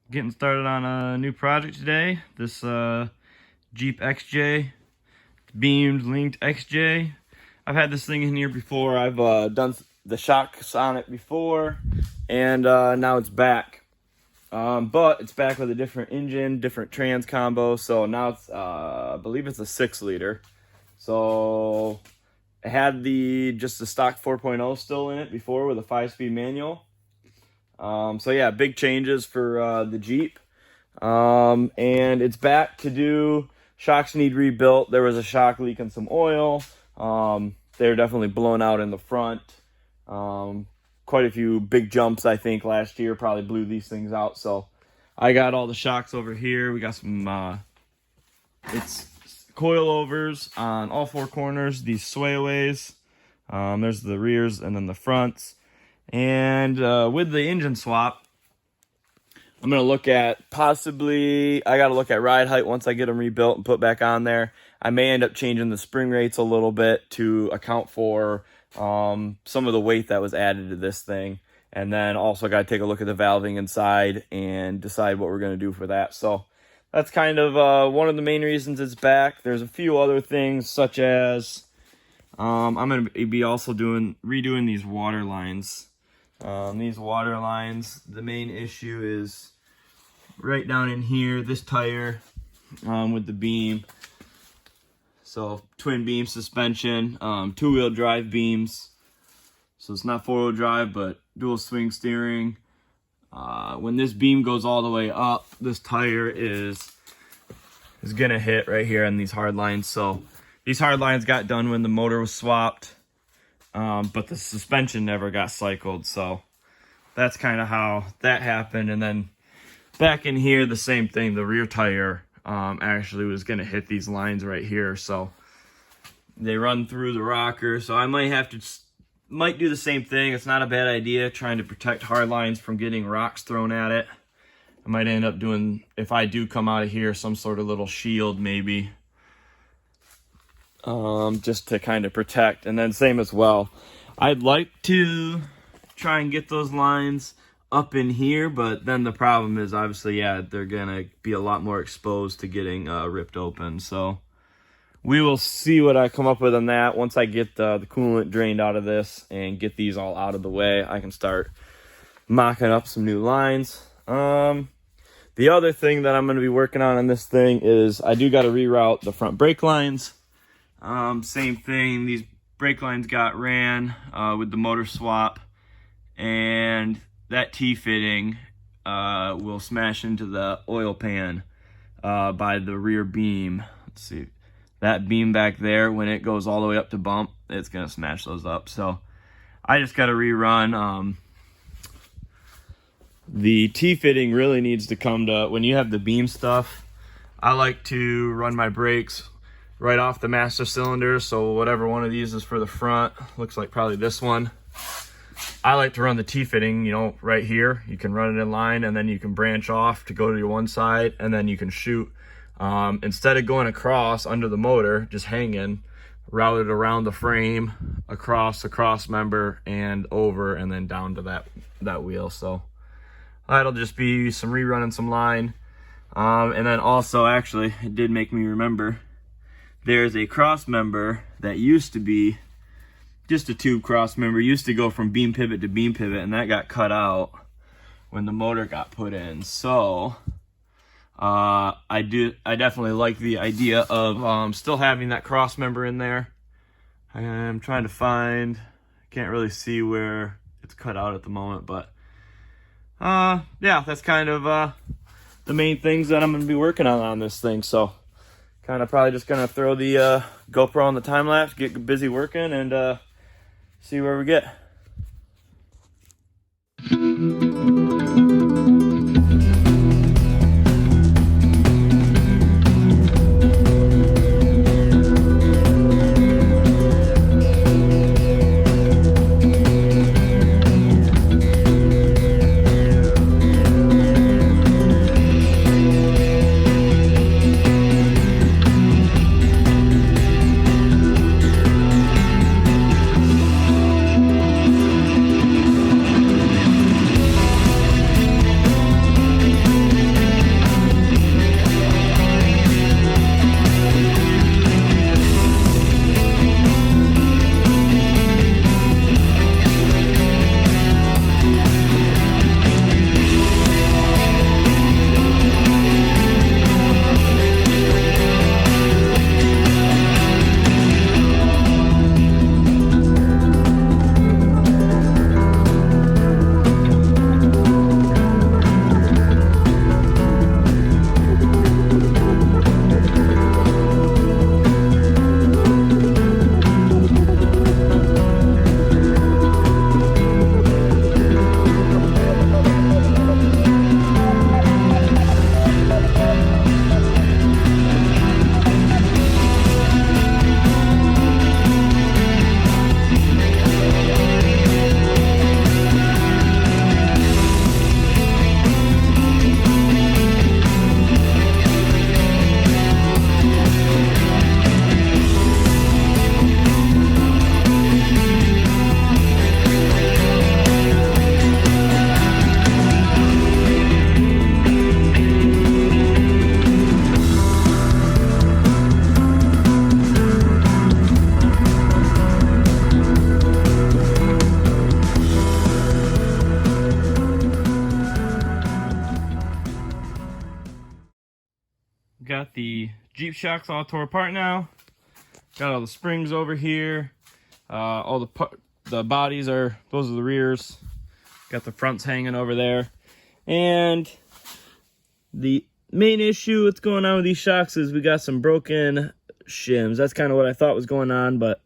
Getting started on a new project today. This Jeep XJ, beamed linked XJ. I've had this thing in here before. I've done the shocks on it before, and now it's back. But it's back with a different engine, different trans combo. So now it's, I believe it's a 6-liter. So it had just the stock 4.0 still in it before with a 5-speed manual. So yeah, big changes for the Jeep. And it's back to do shocks need rebuilt. There was a shock leak and some oil. They're definitely blown out in the front. Quite a few big jumps, I think, last year probably blew these things out. So I got all the shocks over here. We got some, it's coilovers on all 4 corners, these swayaways. There's the rears and then the fronts. And with the engine swap, I'm going to look at possibly, I got to look at ride height once I get them rebuilt and put back on there. I may end up changing the spring rates a little bit to account for some of the weight that was added to this thing. And then also got to take a look at the valving inside and decide what we're going to do for that. So that's kind of one of the main reasons it's back. There's a few other things such as I'm going to be also redoing these water lines. These water lines, the main issue is right down in here, this tire with the beam. So twin beam suspension, 2-wheel drive beams. So it's not 4-wheel drive, but dual swing steering. When this beam goes all the way up, this tire is gonna hit right here on these hard lines. So these hard lines got done when the motor was swapped. But the suspension never got cycled, so that's kind of how that happened. And then back in here, the same thing. The rear tire actually was going to hit these lines right here, so they run through the rocker. So I might do the same thing. It's not a bad idea trying to protect hard lines from getting rocks thrown at it. I might end up doing, if I do come out of here, some sort of little shield maybe. Just to kind of protect. And then same as well, I'd like to try and get those lines up in here, but then the problem is obviously, yeah, they're gonna be a lot more exposed to getting ripped open. So we will see what I come up with on that. Once I get the coolant drained out of this and get these all out of the way, I can start mocking up some new lines. The other thing that I'm going to be working on this thing is I do got to reroute the front brake lines. Same thing, these brake lines got ran with the motor swap, and that T-fitting will smash into the oil pan by the rear beam. Let's see, that beam back there, when it goes all the way up to bump, it's gonna smash those up. So I just got to rerun. The T-fitting really needs to come to, when you have the beam stuff, I like to run my brakes right off the master cylinder. So whatever one of these is for the front, looks like probably this one. I like to run the T-fitting, you know, right here. You can run it in line, and then you can branch off to go to your one side, and then you can shoot. Instead of going across under the motor, just hanging, route it around the frame, across the cross member, and over, and then down to that wheel. So that'll just be some rerunning some line. And then also, actually, it did make me remember, there's a cross member that used to be just a tube cross member, used to go from beam pivot to beam pivot, and that got cut out when the motor got put in. So I definitely like the idea of still having that cross member in there. I'm trying to find, can't really see where it's cut out at the moment, but yeah, that's kind of the main things that I'm going to be working on this thing. So kind of probably just going to throw the GoPro on the time lapse, get busy working, and see where we get. got the Jeep shocks all tore apart now. Got all the springs over here. All the bodies are, those are the rears. Got the fronts hanging over there. And the main issue that's going on with these shocks is we got some broken shims. That's kind of what I thought was going on, but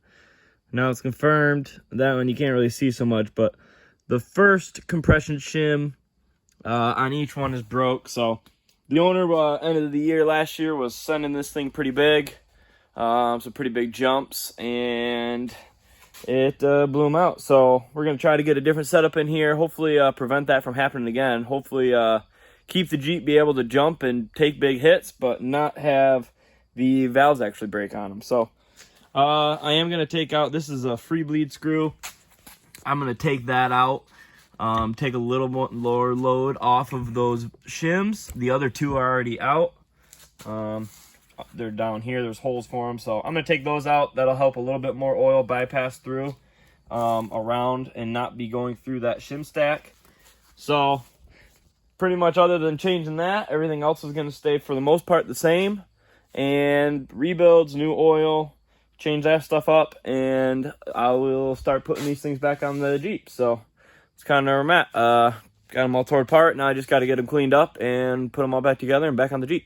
now it's confirmed. That one you can't really see so much, but the first compression shim on each one is broke. So the owner, end of the year last year, was sending this thing pretty big. Some pretty big jumps, and it blew them out. So we're going to try to get a different setup in here. Hopefully prevent that from happening again. Hopefully keep the Jeep be able to jump and take big hits, but not have the valves actually break on them. So I am going to take out, this is a free bleed screw. I'm going to take that out. Take a little more lower load off of those shims. The other two are already out. They're down here. There's holes for them. So I'm going to take those out. That'll help a little bit more oil bypass through around and not be going through that shim stack. So pretty much other than changing that, everything else is going to stay for the most part the same. And rebuilds, new oil, change that stuff up, and I will start putting these things back on the Jeep. So it's kind of where I'm at. Got them all torn apart. Now I just got to get them cleaned up and put them all back together and back on the Jeep.